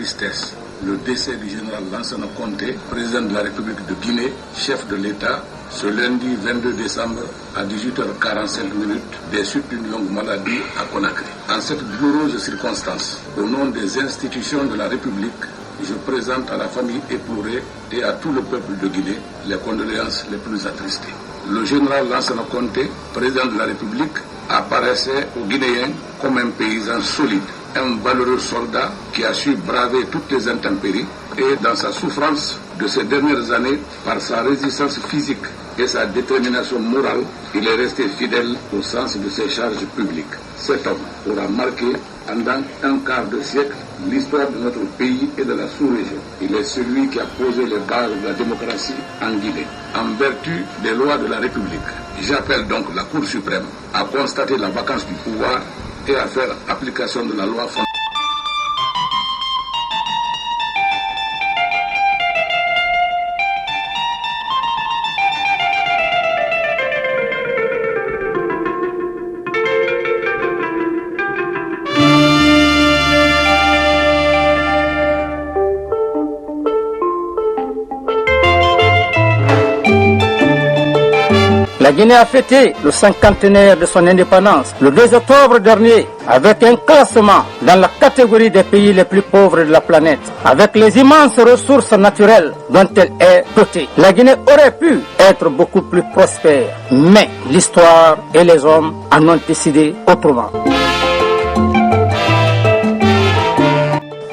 tristesse le décès du général Lansana Conté, président de la République de Guinée, chef de l'État, ce lundi 22 décembre à 18h45 des suites d'une longue maladie à Conakry. En cette douloureuse circonstance, au nom des institutions de la République, je présente à la famille éplorée et à tout le peuple de Guinée les condoléances les plus attristées. Le général Lansana Conté, président de la République, apparaissait aux Guinéens comme un paysan solide, un valeureux soldat qui a su braver toutes les intempéries et dans sa souffrance de ces dernières années, par sa résistance physique et sa détermination morale, il est resté fidèle au sens de ses charges publiques. Cet homme aura marqué pendant un quart de siècle l'histoire de notre pays et de la sous-région. Il est celui qui a posé les bases de la démocratie en Guinée, en vertu des lois de la République. J'appelle donc la Cour suprême à constater la vacance du pouvoir et à faire application de la loi fondamentale. La Guinée a fêté le 50e de son indépendance le 2 octobre dernier avec un classement dans la catégorie des pays les plus pauvres de la planète. Avec les immenses ressources naturelles dont elle est dotée, la Guinée aurait pu être beaucoup plus prospère. Mais l'histoire et les hommes en ont décidé autrement.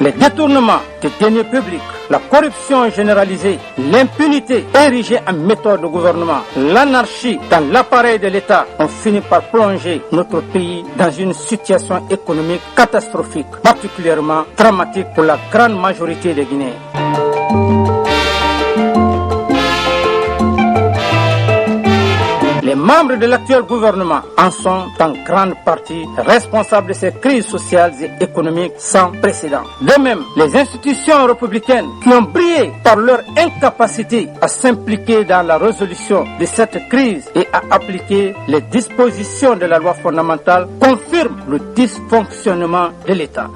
Les détournements des deniers publics, la corruption généralisée, l'impunité érigée en méthode de gouvernement, l'anarchie dans l'appareil de l'État ont fini par plonger notre pays dans une situation économique catastrophique, particulièrement dramatique pour la grande majorité des Guinéens. Les membres de l'actuel gouvernement en sont en grande partie responsables de ces crises sociales et économiques sans précédent. De même, les institutions républicaines qui ont brillé par leur incapacité à s'impliquer dans la résolution de cette crise et à appliquer les dispositions de la loi fondamentale confirment le dysfonctionnement de l'État.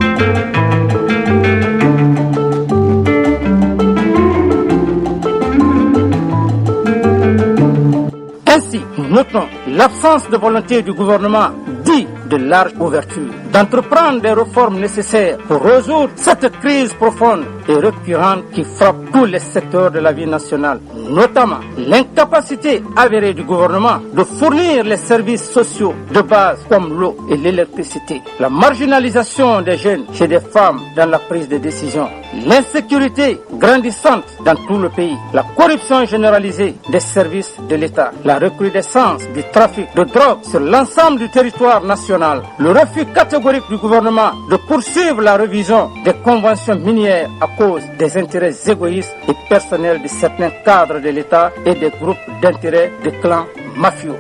Ainsi, nous notons l'absence de volonté du gouvernement dit de large ouverture d'entreprendre des réformes nécessaires pour résoudre cette crise profonde et récurrente qui frappe tous les secteurs de la vie nationale, notamment l'incapacité avérée du gouvernement de fournir les services sociaux de base comme l'eau et l'électricité, la marginalisation des jeunes et des femmes dans la prise de décision, l'insécurité grandissante dans tout le pays, la corruption généralisée des services de l'État, la recrudescence du trafic de drogue sur l'ensemble du territoire national, le refus catégorique du gouvernement de poursuivre la révision des conventions minières à cause des intérêts égoïstes et personnels de certains cadres de l'État et des groupes d'intérêts de clans mafieux.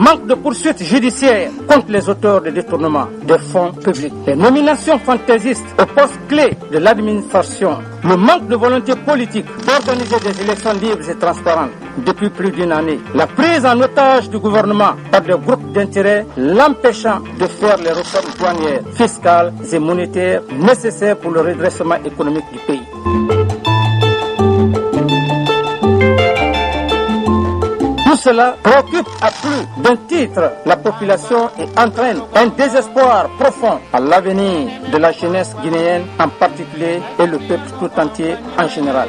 Manque de poursuites judiciaires contre les auteurs de détournement des fonds publics, les nominations fantaisistes aux postes clés de l'administration, le manque de volonté politique d'organiser des élections libres et transparentes depuis plus d'une année, la prise en otage du gouvernement par des groupes d'intérêt l'empêchant de faire les réformes douanières, fiscales et monétaires nécessaires pour le redressement économique du pays. Tout cela préoccupe à plus d'un titre la population et entraîne un désespoir profond à l'avenir de la jeunesse guinéenne en particulier et le peuple tout entier en général.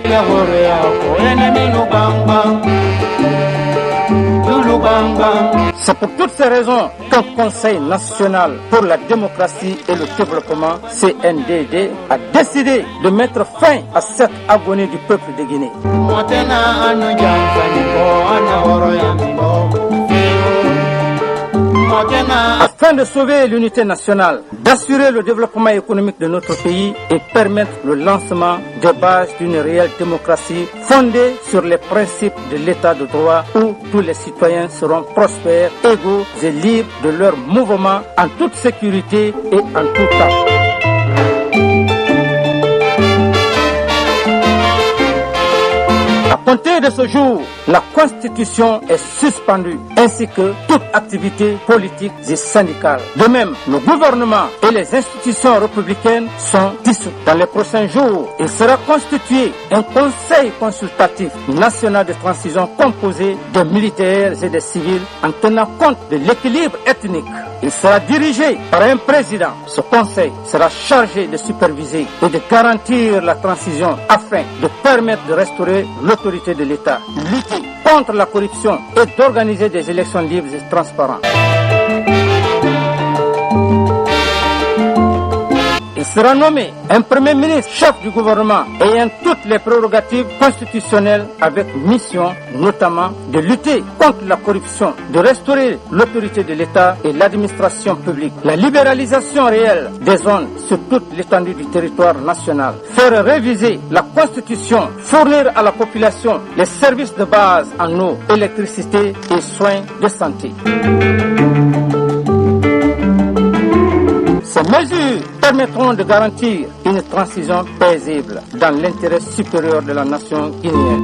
C'est pour toutes ces raisons qu'un Conseil national pour la démocratie et le développement, CNDD, a décidé de mettre fin à cette agonie du peuple de Guinée. Afin de sauver l'unité nationale, d'assurer le développement économique de notre pays et permettre le lancement des bases d'une réelle démocratie fondée sur les principes de l'état de droit où tous les citoyens seront prospères, égaux et libres de leurs mouvements en toute sécurité et en tout temps. À compter de ce jour, la Constitution est suspendue, ainsi que toute activité politique et syndicale. De même, le gouvernement et les institutions républicaines sont dissous. Dans les prochains jours, il sera constitué un conseil consultatif national de transition composé de militaires et de civils en tenant compte de l'équilibre ethnique. Il sera dirigé par un président. Ce conseil sera chargé de superviser et de garantir la transition afin de permettre de restaurer l'autorité de l'État, lutter contre la corruption et d'organiser des élections libres et transparentes. Il sera nommé un premier ministre chef du gouvernement ayant toutes les prérogatives constitutionnelles avec mission notamment de lutter contre la corruption, de restaurer l'autorité de l'État et l'administration publique, la libéralisation réelle des zones sur toute l'étendue du territoire national, faire réviser la Constitution, fournir à la population les services de base en eau, électricité et soins de santé. Ces mesures permettront de garantir une transition paisible dans l'intérêt supérieur de la nation guinéenne.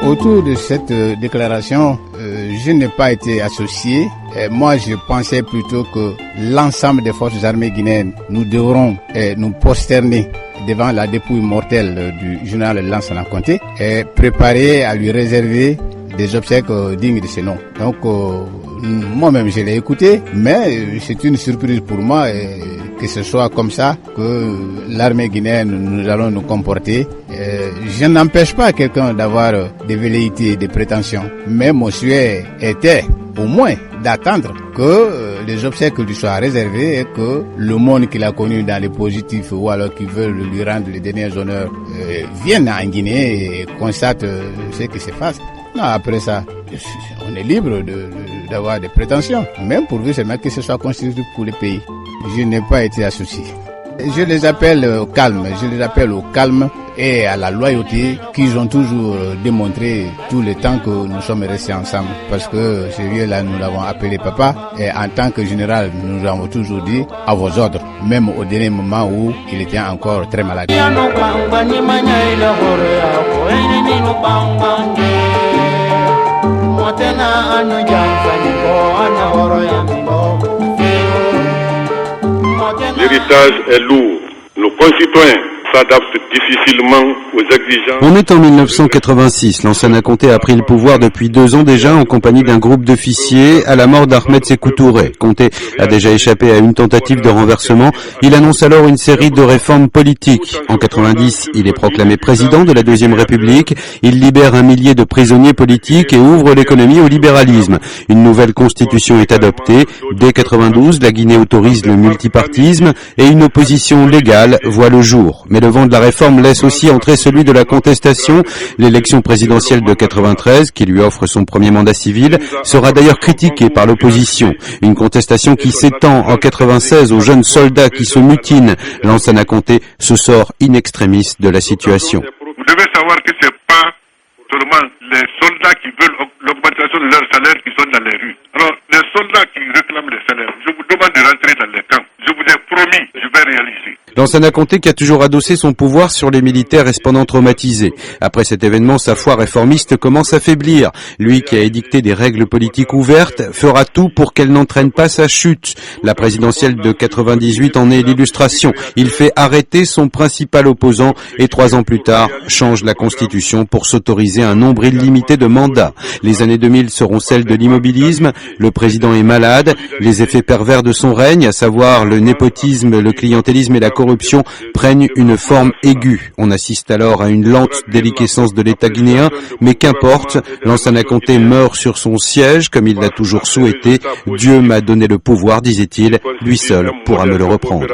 Autour de cette déclaration, je n'ai pas été associé. Moi, je pensais plutôt que l'ensemble des forces armées guinéennes, nous devrons nous prosterner devant la dépouille mortelle du général Lansana Conté et préparer à lui réserver des obsèques dignes de ce nom. Donc, moi-même, je l'ai écouté, mais c'est une surprise pour moi que ce soit comme ça, que l'armée guinéenne, nous allons nous comporter. Je n'empêche pas quelqu'un d'avoir des velléités, des prétentions, mais mon souhait était au moins d'attendre que les obsèques lui soient réservées et que le monde qu'il a connu dans les positifs ou alors qui veulent lui rendre les derniers honneurs vienne en Guinée et constate ce qui se passe. Non, après ça, on est libre d'avoir des prétentions, même pourvu seulement que ce soit constructif pour le pays. Je n'ai pas été associé. Je les appelle au calme, et à la loyauté qu'ils ont toujours démontré tout le temps que nous sommes restés ensemble. Parce que ce vieux-là, nous l'avons appelé papa, et en tant que général, nous avons toujours dit à vos ordres, même au dernier moment où il était encore très malade. L'héritage est lourd. Nos concitoyens s'adaptent difficilement aux exigences. On est en 1986. Lansana Conté a pris le pouvoir depuis 2 ans déjà en compagnie d'un groupe d'officiers à la mort d'Ahmed Sékou Touré. Conté a déjà échappé à une tentative de renversement. Il annonce alors une série de réformes politiques. En 90, il est proclamé président de la Deuxième République. Il libère 1 millier de prisonniers politiques et ouvre l'économie au libéralisme. Une nouvelle constitution est adoptée. Dès 92, la Guinée autorise le multipartisme et une opposition légale voit le jour. Mais le vent de la réforme laisse aussi entrer celui de la contestation. L'élection présidentielle de 93, qui lui offre son premier mandat civil, sera d'ailleurs critiquée par l'opposition. Une contestation qui s'étend en 96 aux jeunes soldats qui se mutinent. Lansana Conté se sort in extremis de la situation. Vous devez savoir que c'est pas seulement les soldats qui veulent l'augmentation de leur salaire qui sont dans les rues. Alors, les soldats qui réclament les salaires, je vous demande de rentrer dans les camps. Je vous ai promis, je vais réaliser. Lansana Conté qui a toujours adossé son pouvoir sur les militaires et cependant traumatisés. Après cet événement, sa foi réformiste commence à faiblir. Lui qui a édicté des règles politiques ouvertes fera tout pour qu'elle n'entraîne pas sa chute. La présidentielle de 98 en est l'illustration. Il fait arrêter son principal opposant et 3 ans plus tard change la constitution pour s'autoriser un nombre illimité de mandats. Les années 2000 seront celles de l'immobilisme. Le président est malade. Les effets pervers de son règne, à savoir le népotisme, le clientélisme et la corruption, prennent une forme aiguë. On assiste alors à une lente déliquescence de l'État guinéen, mais qu'importe, Lansana Conté meurt sur son siège comme il l'a toujours souhaité. Dieu m'a donné le pouvoir, disait-il, lui seul pourra me le reprendre.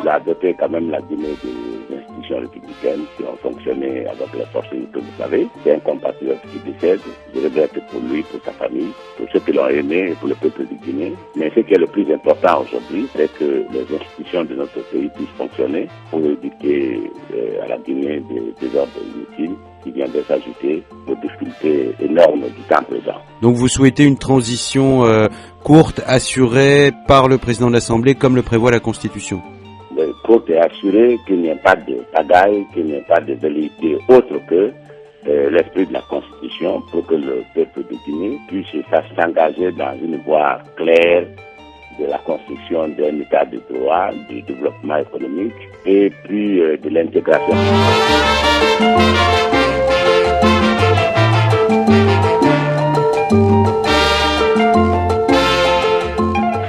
Il a doté quand même la Guinée des institutions républicaine qui ont fonctionné avec la force unité, vous savez. C'est un compatriote qui décède. Je regrette pour lui, pour sa famille, pour ceux qui l'ont aimé et pour le peuple du Guinée. Mais ce qui est le plus important aujourd'hui, c'est que les institutions de notre pays puissent fonctionner pour éviter à la Guinée des désordres inutiles qui vient de s'ajouter aux difficultés énormes du temps présent. Donc vous souhaitez une transition courte, assurée par le président de l'Assemblée, comme le prévoit la Constitution? Courte et assurée, qu'il n'y ait pas de pagaille, qu'il n'y ait pas de velléité autre que l'esprit de la Constitution, pour que le peuple de Guinée puisse s'engager dans une voie claire de la construction d'un état de droit, du développement économique et puis de l'intégration.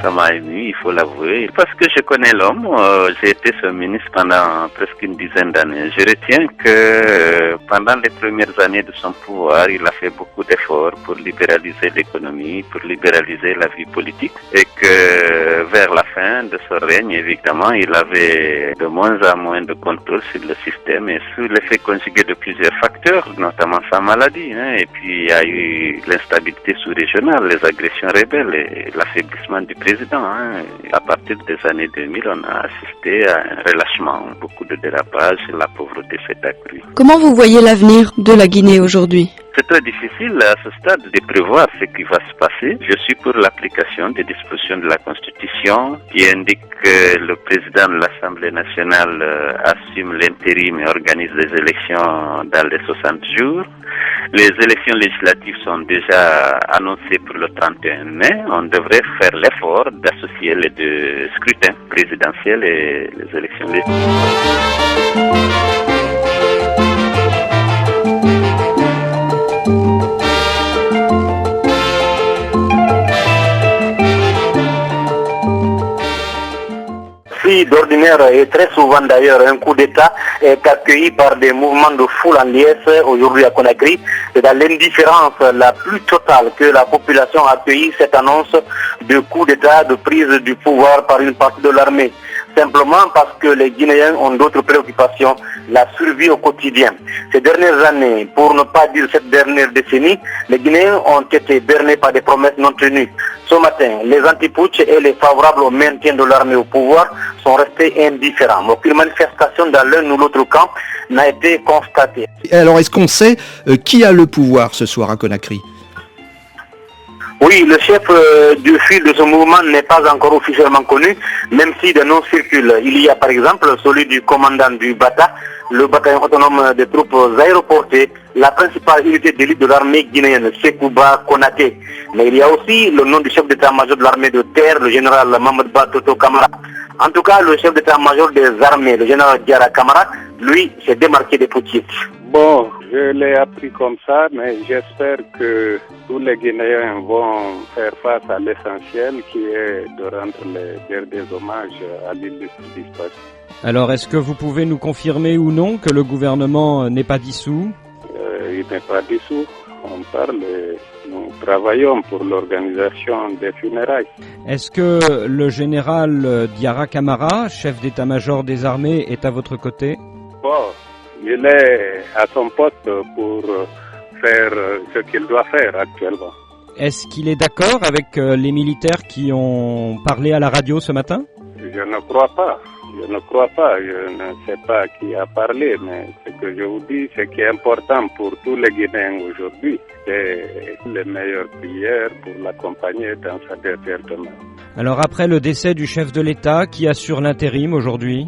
Ça m'a ému, il faut l'avouer, parce que je connais l'homme. J'ai été son ministre pendant presque une dizaine d'années. Je retiens que pendant les premières années de son pouvoir, il a fait beaucoup d'efforts pour libéraliser l'économie, pour libéraliser la vie politique, et que vers la fin de son règne, évidemment, il avait de moins en moins de contrôle sur le système et sous l'effet conjugué de plusieurs facteurs, notamment sa maladie. Et puis il y a eu l'instabilité sous-régionale, les agressions rebelles et l'affaiblissement du président. À partir des années 2000, on a assisté à un relâchement, beaucoup de dérapages, la pauvreté s'est accrue. Comment vous voyez l'avenir de la Guinée aujourd'hui? C'est très difficile à ce stade de prévoir ce qui va se passer. Je suis pour l'application des dispositions de la Constitution qui indique que le président de l'Assemblée nationale assume l'intérim et organise les élections dans les 60 jours. Les élections législatives sont déjà annoncées pour le 31 mai. On devrait faire l'effort d'associer les deux scrutins présidentiels et les élections législatives. D'ordinaire et très souvent d'ailleurs un coup d'État est accueilli par des mouvements de foule en liesse aujourd'hui à Conakry. C'est dans l'indifférence la plus totale que la population a accueilli cette annonce de coup d'État, de prise du pouvoir par une partie de l'armée. Simplement parce que les Guinéens ont d'autres préoccupations, la survie au quotidien. Ces dernières années, pour ne pas dire cette dernière décennie, les Guinéens ont été bernés par des promesses non tenues. Ce matin, les anti-putsch et les favorables au maintien de l'armée au pouvoir sont restés indifférents. Aucune manifestation dans l'un ou l'autre camp n'a été constatée. Alors, est-ce qu'on sait qui a le pouvoir ce soir à Conakry ? Oui, le chef du fil de ce mouvement n'est pas encore officiellement connu, même si des noms circulent. Il y a par exemple celui du commandant du Bata, le bataillon autonome des troupes aéroportées, la principale unité d'élite de l'armée guinéenne, Sekouba Konaté. Mais il y a aussi le nom du chef d'état-major de l'armée de terre, le général Mamadba Toto Kamara. En tout cas, le chef d'état-major des armées, le général Diara Kamara, lui, s'est démarqué des putschistes. Bon, je l'ai appris comme ça, mais j'espère que tous les Guinéens vont faire face à l'essentiel qui est de rendre les derniers hommages à l'illustre disparu. Alors, est-ce que vous pouvez nous confirmer ou non que le gouvernement n'est pas dissous ? Il n'est pas dissous. On parle, nous travaillons pour l'organisation des funérailles. Est-ce que le général Diara Kamara, chef d'état-major des armées, est à votre côté ? Bon, il est à son poste pour faire ce qu'il doit faire actuellement. Est-ce qu'il est d'accord avec les militaires qui ont parlé à la radio ce matin ? Je ne crois pas. Je ne crois pas. Je ne sais pas qui a parlé, mais ce que je vous dis, ce qui est important pour tous les Guinéens aujourd'hui, c'est les meilleures prières pour l'accompagner dans sa dernière demeure. Alors après le décès du chef de l'État, qui assure l'intérim aujourd'hui ?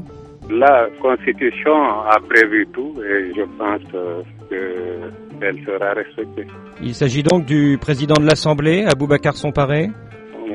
La Constitution a prévu tout et je pense qu'elle sera respectée. Il s'agit donc du président de l'Assemblée, Aboubacar Somparé ?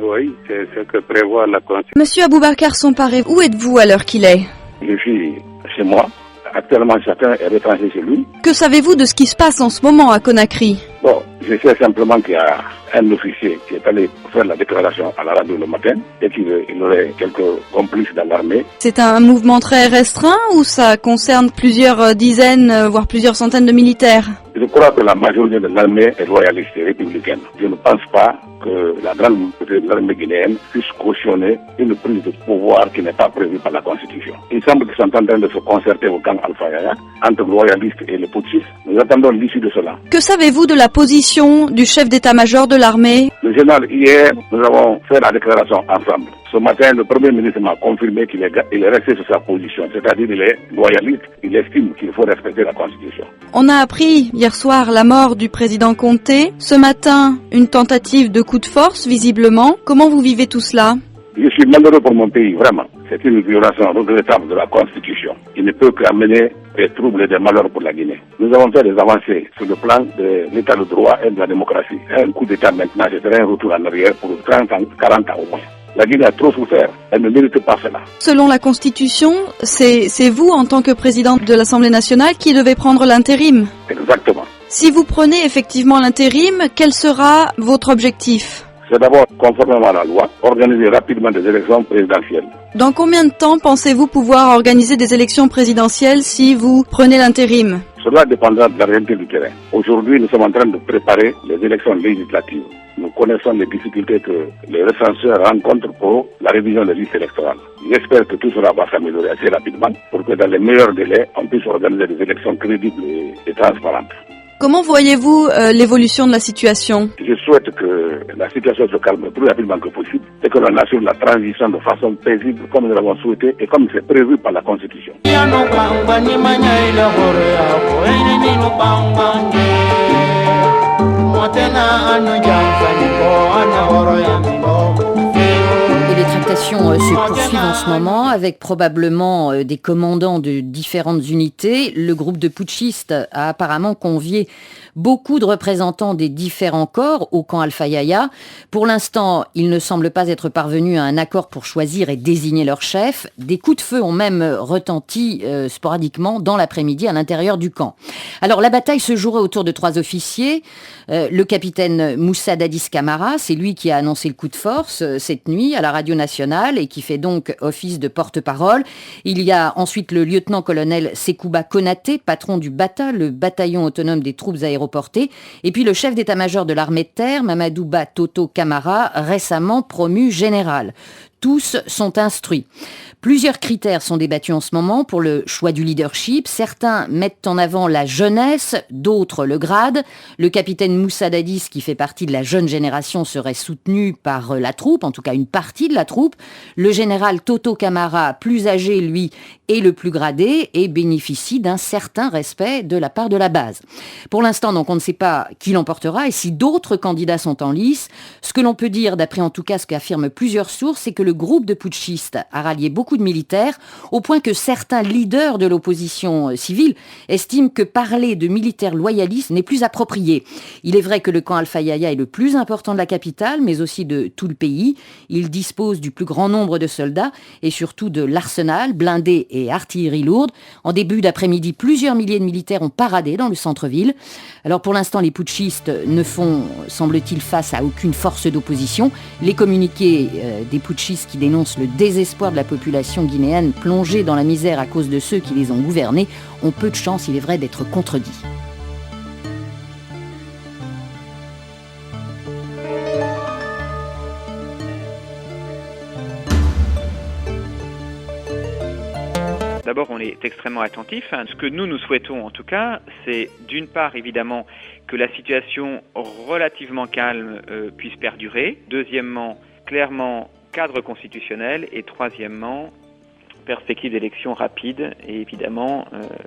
Oui, c'est ce que prévoit la Constitution. Monsieur Aboubacar Somparé, où êtes-vous à l'heure qu'il est ? Je suis chez moi. Actuellement, chacun est retranché chez lui. Que savez-vous de ce qui se passe en ce moment à Conakry ? Bon, je sais simplement qu'il y a un officier qui est allé faire la déclaration à la radio le matin et qu'il aurait quelques complices dans l'armée. C'est un mouvement très restreint ou ça concerne plusieurs dizaines, voire plusieurs centaines de militaires? Je crois que la majorité de l'armée est royaliste et républicaine. Je ne pense pas que la grande majorité de l'armée guinéenne puisse cautionner une prise de pouvoir qui n'est pas prévue par la Constitution. Il semble qu'ils sont en train de se concerter au camp Alpha Yaya entre les royalistes et les putschistes. Nous attendons l'issue de cela. Que savez-vous de la position du chef d'état-major de l'armée? Le général, hier, nous avons fait la déclaration ensemble. Ce matin, le Premier ministre m'a confirmé qu'il est resté sur sa position, c'est-à-dire qu'il est loyaliste, il estime qu'il faut respecter la Constitution. On a appris hier soir la mort du président Conté. Ce matin, une tentative de coup de force, visiblement. Comment vous vivez tout cela? Je suis malheureux pour mon pays, vraiment. C'est une violation regrettable de la Constitution. Il ne peut qu'amener des troubles et des malheurs pour la Guinée. Nous avons fait des avancées sur le plan de l'état de droit et de la démocratie. Un coup d'État maintenant, ce serait un retour en arrière pour 30 ans, 40 ans au moins. La Guinée a trop souffert, elle ne mérite pas cela. Selon la Constitution, c'est vous, en tant que président de l'Assemblée nationale, qui devez prendre l'intérim. Exactement. Si vous prenez effectivement l'intérim, quel sera votre objectif? C'est d'abord, conformément à la loi, organiser rapidement des élections présidentielles. Dans combien de temps pensez-vous pouvoir organiser des élections présidentielles si vous prenez l'intérim? Cela dépendra de la réalité du terrain. Aujourd'hui, nous sommes en train de préparer les élections législatives. Nous connaissons les difficultés que les recenseurs rencontrent pour la révision des listes électorales. J'espère que tout cela va s'améliorer assez rapidement pour que dans les meilleurs délais, on puisse organiser des élections crédibles et transparentes. Comment voyez-vous l'évolution de la situation? Je souhaite que la situation se calme le plus rapidement que possible et que l'on assure la transition de façon paisible comme nous l'avons souhaité et comme c'est prévu par la Constitution. Et les tractations se poursuivent en ce moment avec probablement des commandants de différentes unités. Le groupe de putschistes a apparemment convié beaucoup de représentants des différents corps au camp Alpha Yaya. Pour l'instant, il ne semble pas être parvenu à un accord pour choisir et désigner leur chef. Des coups de feu ont même retenti sporadiquement dans l'après-midi à l'intérieur du camp. Alors la bataille se jouerait autour de 3 officiers. Le capitaine Moussa Dadis Camara, c'est lui qui a annoncé le coup de force cette nuit à la radio nationale et qui fait donc office de porte-parole. Il y a ensuite le lieutenant-colonel Sekouba Konaté, patron du BATA, le bataillon autonome des troupes aéroportées, et puis le chef d'état-major de l'armée de terre, Mamadou Ba Toto Camara, récemment promu général. Tous sont instruits. Plusieurs critères sont débattus en ce moment pour le choix du leadership. Certains mettent en avant la jeunesse, d'autres le grade. Le capitaine Moussa Dadis, qui fait partie de la jeune génération, serait soutenu par la troupe, en tout cas une partie de la troupe. Le général Toto Camara, plus âgé, lui, est le plus gradé et bénéficie d'un certain respect de la part de la base. Pour l'instant, donc, on ne sait pas qui l'emportera et si d'autres candidats sont en lice. Ce que l'on peut dire, d'après en tout cas ce qu'affirment plusieurs sources, c'est que le groupe de putschistes a rallié beaucoup de militaires, au point que certains leaders de l'opposition civile estiment que parler de militaires loyalistes n'est plus approprié. Il est vrai que le camp Alpha Yaya est le plus important de la capitale, mais aussi de tout le pays. Il dispose du plus grand nombre de soldats et surtout de l'arsenal, blindés et artillerie lourde. En début d'après-midi, plusieurs milliers de militaires ont paradé dans le centre-ville. Alors pour l'instant, les putschistes ne font, semble-t-il, face à aucune force d'opposition. Les communiqués des putschistes qui dénoncent le désespoir de la population guinéenne plongée dans la misère à cause de ceux qui les ont gouvernés ont peu de chance, il est vrai, d'être contredits. D'abord, on est extrêmement attentif. Ce que nous souhaitons en tout cas, c'est d'une part évidemment que la situation relativement calme puisse perdurer. Deuxièmement, clairement, cadre constitutionnel. Et troisièmement, perspective d'élections rapides et évidemment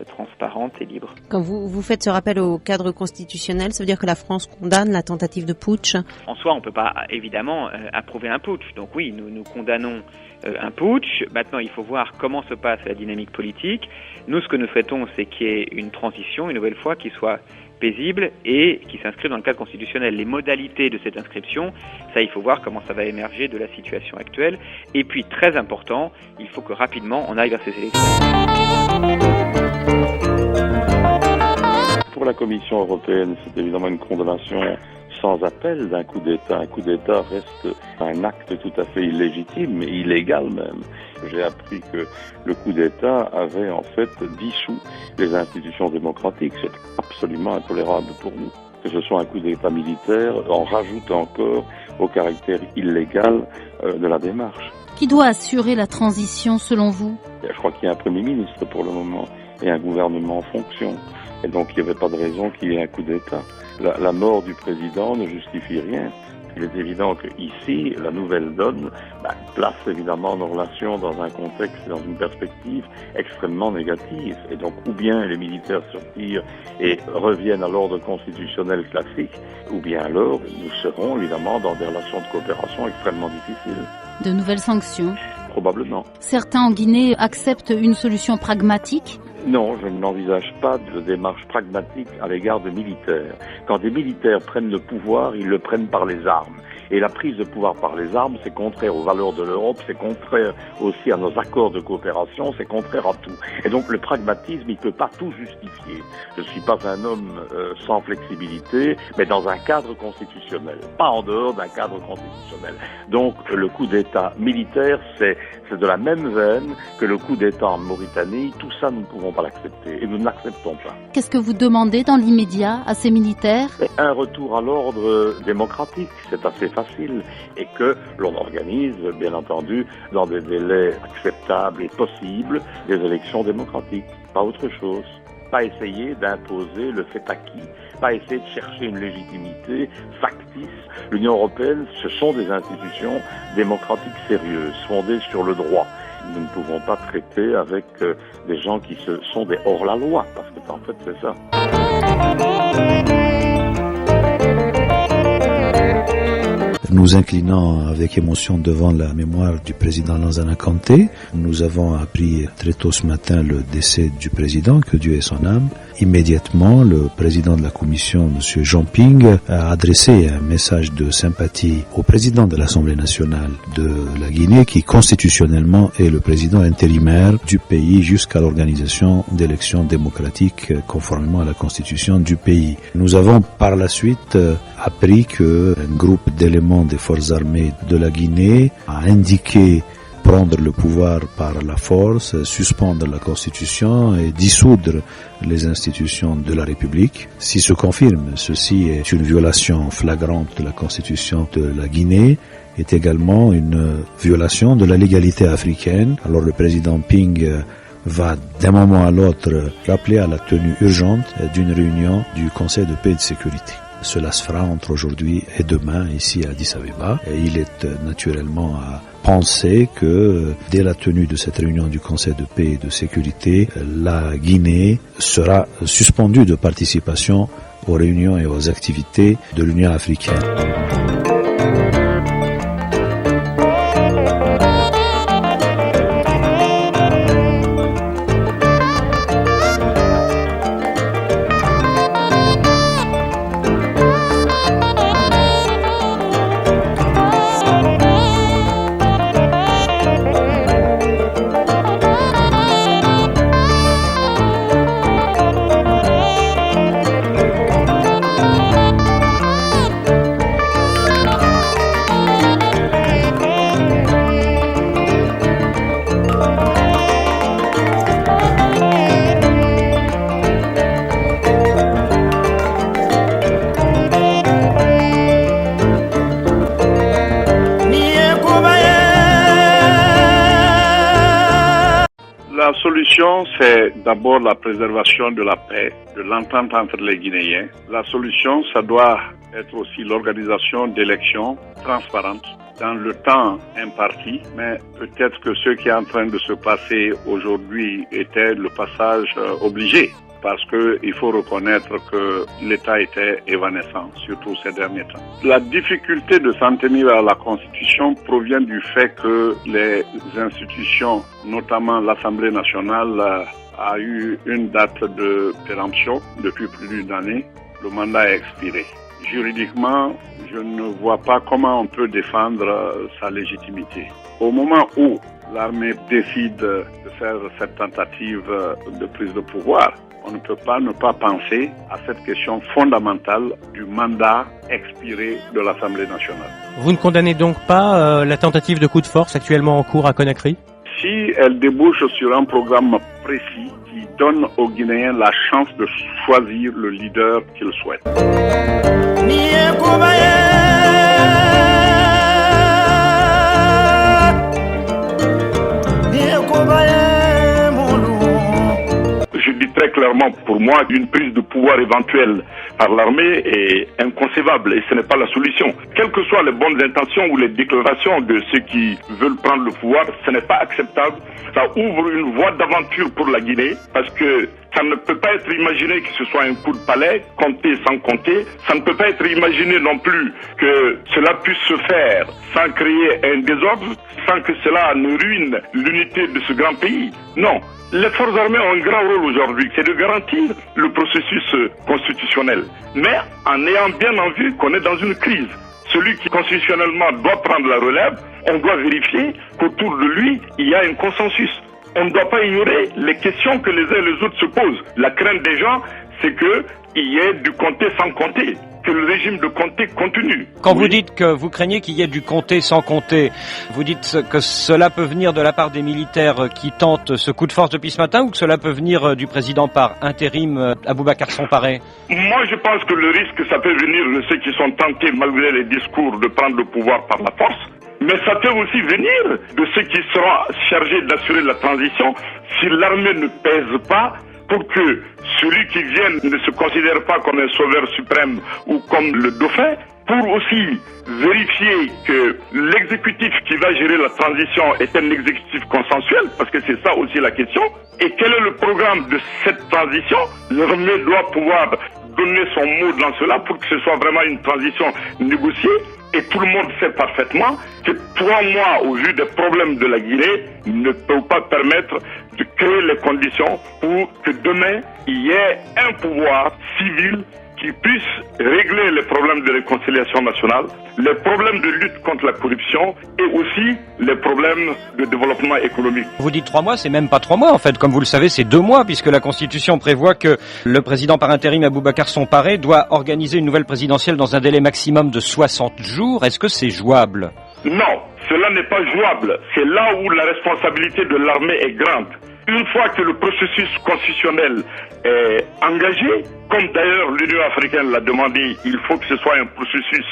transparentes et libres. Quand vous faites ce rappel au cadre constitutionnel, ça veut dire que la France condamne la tentative de putsch? En soi, on ne peut pas évidemment approuver un putsch. Donc oui, nous condamnons un putsch. Maintenant, il faut voir comment se passe la dynamique politique. Nous, ce que nous souhaitons, c'est qu'il y ait une transition, une nouvelle fois, qui soit paisible et qui s'inscrive dans le cadre constitutionnel. Les modalités de cette inscription, ça, il faut voir comment ça va émerger de la situation actuelle. Et puis, très important, il faut que rapidement, on aille vers ces élections. Pour la Commission européenne, c'est évidemment une condamnation sans appel d'un coup d'État. Un coup d'État reste un acte tout à fait illégitime, mais illégal même. J'ai appris que le coup d'État avait en fait dissous les institutions démocratiques. C'est absolument intolérable pour nous. Que ce soit un coup d'État militaire, en rajoute encore au caractère illégal de la démarche. Qui doit assurer la transition selon vous? Je crois qu'il y a un Premier ministre pour le moment et un gouvernement en fonction. Et donc il n'y avait pas de raison qu'il y ait un coup d'État. La mort du président ne justifie rien. Il est évident qu'ici, la nouvelle donne place évidemment nos relations dans un contexte, dans une perspective extrêmement négative. Et donc, ou bien les militaires se retirent et reviennent à l'ordre constitutionnel classique, ou bien alors nous serons évidemment dans des relations de coopération extrêmement difficiles. De nouvelles sanctions? Probablement. Certains en Guinée acceptent une solution pragmatique? Non, je n'envisage pas de démarche pragmatique à l'égard de militaires. Quand des militaires prennent le pouvoir, ils le prennent par les armes. Et la prise de pouvoir par les armes, c'est contraire aux valeurs de l'Europe, c'est contraire aussi à nos accords de coopération, c'est contraire à tout. Et donc le pragmatisme, il ne peut pas tout justifier. Je ne suis pas un homme sans flexibilité, mais dans un cadre constitutionnel, pas en dehors d'un cadre constitutionnel. Donc le coup d'État militaire, c'est de la même veine que le coup d'État en Mauritanie. Tout ça, nous ne pouvons pas l'accepter et nous ne l'acceptons pas. Qu'est-ce que vous demandez dans l'immédiat à ces militaires? Un retour à l'ordre démocratique, c'est assez facile, et que l'on organise, bien entendu, dans des délais acceptables et possibles, des élections démocratiques. Pas autre chose. Pas essayer d'imposer le fait acquis, pas essayer de chercher une légitimité factice. L'Union européenne, ce sont des institutions démocratiques sérieuses, fondées sur le droit. Nous ne pouvons pas traiter avec des gens qui sont des hors-la-loi, parce que en fait c'est ça. Nous inclinons avec émotion devant la mémoire du président Lansana Conté. Nous avons appris très tôt ce matin le décès du président, que Dieu ait son âme. Immédiatement, le président de la commission, M. Jean Ping, a adressé un message de sympathie au président de l'Assemblée nationale de la Guinée, qui constitutionnellement est le président intérimaire du pays jusqu'à l'organisation d'élections démocratiques conformément à la constitution du pays. Nous avons par la suite appris qu'un groupe d'éléments des forces armées de la Guinée a indiqué prendre le pouvoir par la force, suspendre la Constitution et dissoudre les institutions de la République. Si se confirme, ceci est une violation flagrante de la Constitution de la Guinée, est également une violation de la légalité africaine. Alors le président Ping va d'un moment à l'autre rappeler à la tenue urgente d'une réunion du Conseil de paix et de sécurité. Cela se fera entre aujourd'hui et demain ici à Addis Abeba. Et il est naturellement à penser que dès la tenue de cette réunion du Conseil de paix et de sécurité, la Guinée sera suspendue de participation aux réunions et aux activités de l'Union africaine. La solution, c'est d'abord la préservation de la paix, de l'entente entre les Guinéens. La solution, ça doit être aussi l'organisation d'élections transparentes dans le temps imparti, mais peut-être que ce qui est en train de se passer aujourd'hui était le passage obligé. Parce qu'il faut reconnaître que l'État était évanescent, surtout ces derniers temps. La difficulté de s'en tenir à la Constitution provient du fait que les institutions, notamment l'Assemblée nationale, a eu une date de péremption depuis plus d'une année. Le mandat est expiré. Juridiquement, je ne vois pas comment on peut défendre sa légitimité. Au moment où l'armée décide de faire cette tentative de prise de pouvoir, On ne peut pas ne pas penser à cette question fondamentale du mandat expiré de l'Assemblée nationale. Vous ne condamnez donc pas la tentative de coup de force actuellement en cours à Conakry ? Si elle débouche sur un programme précis qui donne aux Guinéens la chance de choisir le leader qu'ils souhaitent. Je dis très clairement, pour moi, une prise de pouvoir éventuelle par l'armée est inconcevable et ce n'est pas la solution. Quelles que soient les bonnes intentions ou les déclarations de ceux qui veulent prendre le pouvoir, ce n'est pas acceptable. Ça ouvre une voie d'aventure pour la Guinée parce que ça ne peut pas être imaginé que ce soit un coup de palais, compter sans compter. Ça ne peut pas être imaginé non plus que cela puisse se faire sans créer un désordre, sans que cela ne ruine l'unité de ce grand pays. Non. Les forces armées ont un grand rôle aujourd'hui, c'est de garantir le processus constitutionnel. Mais en ayant bien en vue qu'on est dans une crise. Celui qui constitutionnellement doit prendre la relève, on doit vérifier qu'autour de lui, il y a un consensus. On ne doit pas ignorer les questions que les uns et les autres se posent. La crainte des gens, c'est qu'il y ait du compter sans compter, que le régime de compter continue. Quand vous dites que vous craignez qu'il y ait du compter sans compter, vous dites que cela peut venir de la part des militaires qui tentent ce coup de force depuis ce matin ou que cela peut venir du président par intérim Aboubacar Samparé ? Moi, je pense que le risque, ça peut venir de ceux qui sont tentés, malgré les discours, de prendre le pouvoir par la force. Mais ça peut aussi venir de ceux qui seront chargés d'assurer la transition si l'armée ne pèse pas pour que celui qui vient ne se considère pas comme un sauveur suprême ou comme le dauphin, pour aussi vérifier que l'exécutif qui va gérer la transition est un exécutif consensuel, parce que c'est ça aussi la question, et quel est le programme de cette transition. L'armée doit pouvoir donner son mot dans cela pour que ce soit vraiment une transition négociée. Et tout le monde sait parfaitement que 3 mois, au vu des problèmes de la Guinée, ne peuvent pas permettre de créer les conditions pour que demain, il y ait un pouvoir civil qui puisse régler les problèmes de réconciliation nationale, les problèmes de lutte contre la corruption et aussi les problèmes de développement économique. Vous dites 3 mois, c'est même pas 3 mois en fait. Comme vous le savez, c'est 2 mois puisque la Constitution prévoit que le président par intérim Aboubacar Samparé doit organiser une nouvelle présidentielle dans un délai maximum de 60 jours. Est-ce que c'est jouable ? Non, cela n'est pas jouable. C'est là où la responsabilité de l'armée est grande. Une fois que le processus constitutionnel est engagé, comme d'ailleurs l'Union africaine l'a demandé, il faut que ce soit un processus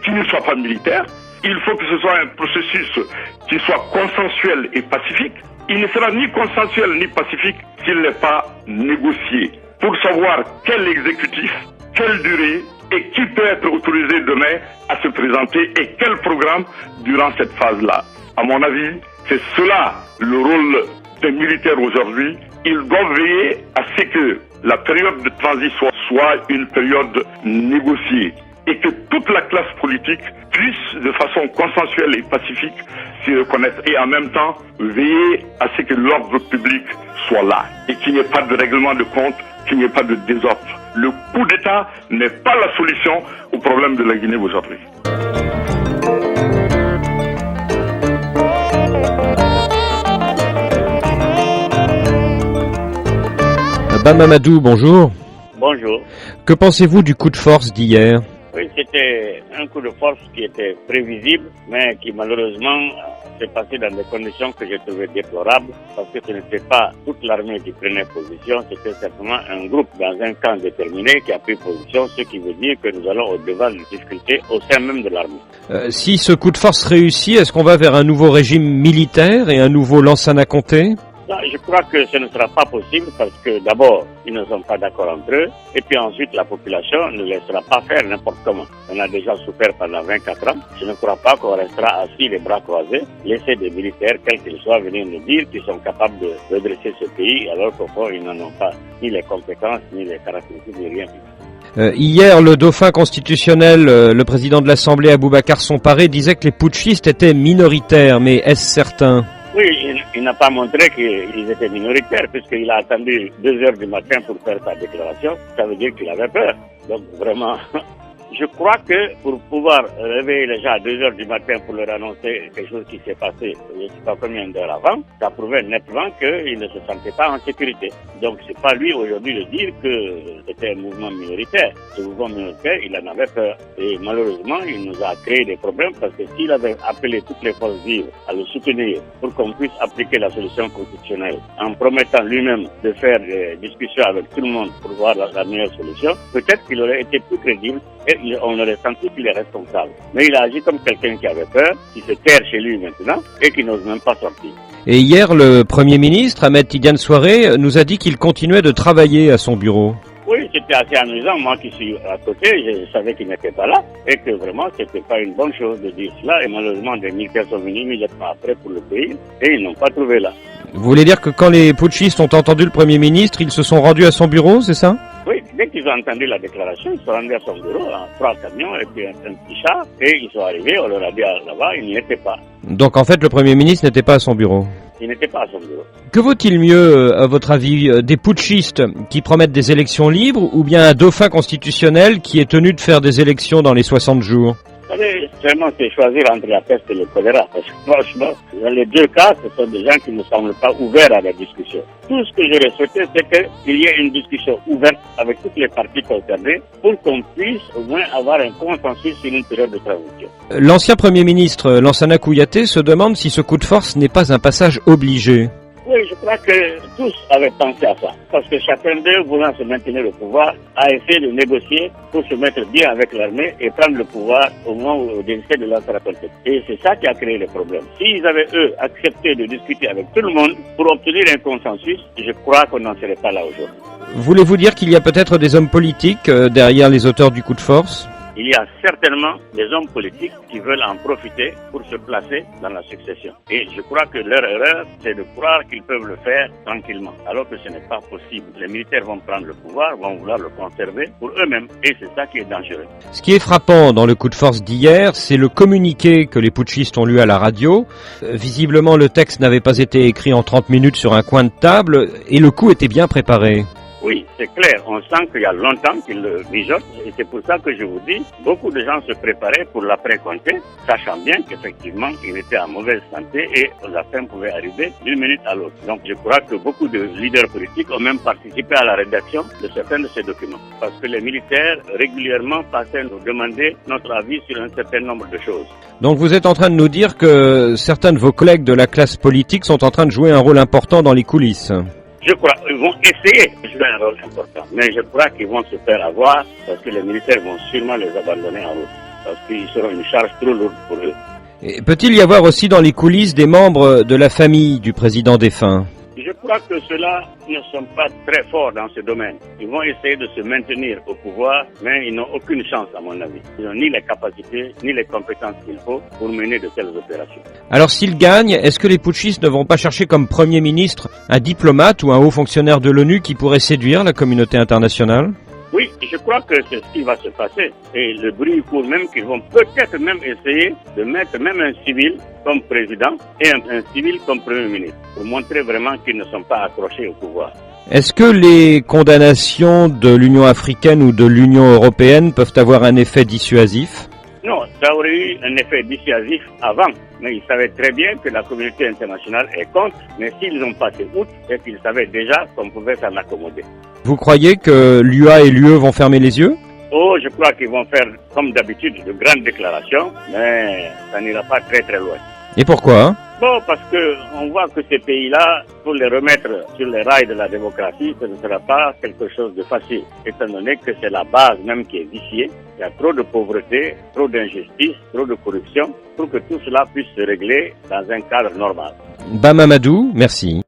qui ne soit pas militaire, il faut que ce soit un processus qui soit consensuel et pacifique. Il ne sera ni consensuel ni pacifique s'il n'est pas négocié pour savoir quel exécutif, quelle durée et qui peut être autorisé demain à se présenter et quel programme durant cette phase-là. À mon avis, c'est cela le rôle des militaires aujourd'hui. Ils doivent veiller à ce que la période de transition soit une période négociée et que toute la classe politique puisse de façon consensuelle et pacifique s'y reconnaître et en même temps veiller à ce que l'ordre public soit là et qu'il n'y ait pas de règlement de compte, qu'il n'y ait pas de désordre. Le coup d'État n'est pas la solution au problème de la Guinée aujourd'hui. Mamadou, bonjour. Bonjour. Que pensez-vous du coup de force d'hier ? Oui, c'était un coup de force qui était prévisible, mais qui malheureusement s'est passé dans des conditions que j'ai trouvées déplorables, parce que ce n'était pas toute l'armée qui prenait position, c'était simplement un groupe dans un camp déterminé qui a pris position, ce qui veut dire que nous allons au-devant des difficultés au sein même de l'armée. Si ce coup de force réussit, est-ce qu'on va vers un nouveau régime militaire et un nouveau Lansana Conté ? Non, je crois que ce ne sera pas possible parce que d'abord, ils ne sont pas d'accord entre eux et puis ensuite, la population ne laissera pas faire n'importe comment. On a déjà souffert pendant 24 ans. Je ne crois pas qu'on restera assis les bras croisés, laisser des militaires, quels qu'ils soient, venir nous dire qu'ils sont capables de redresser ce pays alors qu'au fond, ils n'en ont pas ni les compétences, ni les caractéristiques, ni rien. Hier, le dauphin constitutionnel, le président de l'Assemblée, Aboubacar Samparé, disait que les putschistes étaient minoritaires, mais est-ce certain ? Oui, il n'a pas montré qu'ils étaient minoritaires puisqu'il a attendu 2 heures du matin pour faire sa déclaration. Ça veut dire qu'il avait peur. Donc vraiment, Je crois que pour pouvoir réveiller les gens à 2 heures du matin pour leur annoncer quelque chose qui s'est passé, je ne sais pas combien d'heures avant, ça prouvait nettement qu'il ne se sentait pas en sécurité. Donc c'est pas lui aujourd'hui de dire que c'était un mouvement minoritaire. Ce mouvement minoritaire, il en avait peur. Et malheureusement, il nous a créé des problèmes parce que s'il avait appelé toutes les forces vives à le soutenir pour qu'on puisse appliquer la solution constitutionnelle en promettant lui-même de faire des discussions avec tout le monde pour voir la meilleure solution, peut-être qu'il aurait été plus crédible et on aurait senti qu'il est responsable. Mais il a agi comme quelqu'un qui avait peur, qui se terre chez lui maintenant et qui n'ose même pas sortir. Et hier, le Premier ministre, Ahmed Tidiane Souaré, nous a dit qu'il continuait de travailler à son bureau. Oui, c'était assez amusant. Moi qui suis à côté, je savais qu'il n'était pas là et que vraiment, c'était pas une bonne chose de dire cela. Et malheureusement, des militaires sont venus immédiatement après pour le pays et ils n'ont pas trouvé là. Vous voulez dire que quand les putschistes ont entendu le Premier ministre, ils se sont rendus à son bureau, c'est ça? Oui, dès qu'ils ont entendu la déclaration, ils sont rendus à son bureau, 3 camions et puis un petit char, et ils sont arrivés, on leur a dit là-bas, ils n'y étaient pas. Donc en fait, le Premier ministre n'était pas à son bureau. Il n'était pas à son bureau. Que vaut-il mieux, à votre avis, des putschistes qui promettent des élections libres ou bien un dauphin constitutionnel qui est tenu de faire des élections dans les 60 jours? Vous savez, vraiment, c'est choisir entre la peste et le choléra. Parce que franchement, dans les 2 cas, ce sont des gens qui ne semblent pas ouverts à la discussion. Tout ce que j'aurais souhaité, c'est qu'il y ait une discussion ouverte avec toutes les parties concernées pour qu'on puisse au moins avoir un consensus sur une période de transition. L'ancien Premier ministre, Lansana Kouyaté, se demande si ce coup de force n'est pas un passage obligé. Oui, je crois que tous avaient pensé à ça. Parce que chacun d'eux, voulant se maintenir au pouvoir, a essayé de négocier pour se mettre bien avec l'armée et prendre le pouvoir au moment où décès de Lansana Kouyaté. Et c'est ça qui a créé les problèmes. S'ils avaient, eux, accepté de discuter avec tout le monde pour obtenir un consensus, je crois qu'on n'en serait pas là aujourd'hui. Voulez-vous dire qu'il y a peut-être des hommes politiques derrière les auteurs du coup de force ? Il y a certainement des hommes politiques qui veulent en profiter pour se placer dans la succession. Et je crois que leur erreur, c'est de croire qu'ils peuvent le faire tranquillement, alors que ce n'est pas possible. Les militaires vont prendre le pouvoir, vont vouloir le conserver pour eux-mêmes, et c'est ça qui est dangereux. Ce qui est frappant dans le coup de force d'hier, c'est le communiqué que les putschistes ont lu à la radio. Visiblement, le texte n'avait pas été écrit en 30 minutes sur un coin de table, et le coup était bien préparé. Oui, c'est clair. On sent qu'il y a longtemps qu'ils le mijotent. Et c'est pour ça que je vous dis, beaucoup de gens se préparaient pour l'après-Comté, sachant bien qu'effectivement, il était en mauvaise santé et la fin pouvait arriver d'une minute à l'autre. Donc je crois que beaucoup de leaders politiques ont même participé à la rédaction de certains de ces documents. Parce que les militaires, régulièrement, passaient nous demander notre avis sur un certain nombre de choses. Donc vous êtes en train de nous dire que certains de vos collègues de la classe politique sont en train de jouer un rôle important dans les coulisses. Je crois qu'ils vont essayer de jouer un rôle important, mais je crois qu'ils vont se faire avoir parce que les militaires vont sûrement les abandonner en route, parce qu'ils seront une charge trop lourde pour eux. Et peut-il y avoir aussi dans les coulisses des membres de la famille du président défunt ? Je crois que ceux-là ne sont pas très forts dans ce domaine. Ils vont essayer de se maintenir au pouvoir, mais ils n'ont aucune chance à mon avis. Ils n'ont ni les capacités, ni les compétences qu'il faut pour mener de telles opérations. Alors s'ils gagnent, est-ce que les putschistes ne vont pas chercher comme Premier ministre un diplomate ou un haut fonctionnaire de l'ONU qui pourrait séduire la communauté internationale ? Oui, je crois que c'est ce qui va se passer. Et le bruit court même qu'ils vont peut-être même essayer de mettre même un civil comme président et un civil comme Premier ministre, pour montrer vraiment qu'ils ne sont pas accrochés au pouvoir. Est-ce que les condamnations de l'Union africaine ou de l'Union européenne peuvent avoir un effet dissuasif ? Non, ça aurait eu un effet dissuasif avant, mais ils savaient très bien que la communauté internationale est contre, mais s'ils ont passé outre, c'est qu'ils savaient déjà qu'on pouvait s'en accommoder. Vous croyez que l'UA et l'UE vont fermer les yeux ? Oh, je crois qu'ils vont faire, comme d'habitude, de grandes déclarations, mais ça n'ira pas très très loin. Et pourquoi ? Bon, parce que on voit que ces pays-là, pour les remettre sur les rails de la démocratie, ce ne sera pas quelque chose de facile, étant donné que c'est la base même qui est viciée. Il y a trop de pauvreté, trop d'injustice, trop de corruption, pour que tout cela puisse se régler dans un cadre normal. Bamamadou, merci.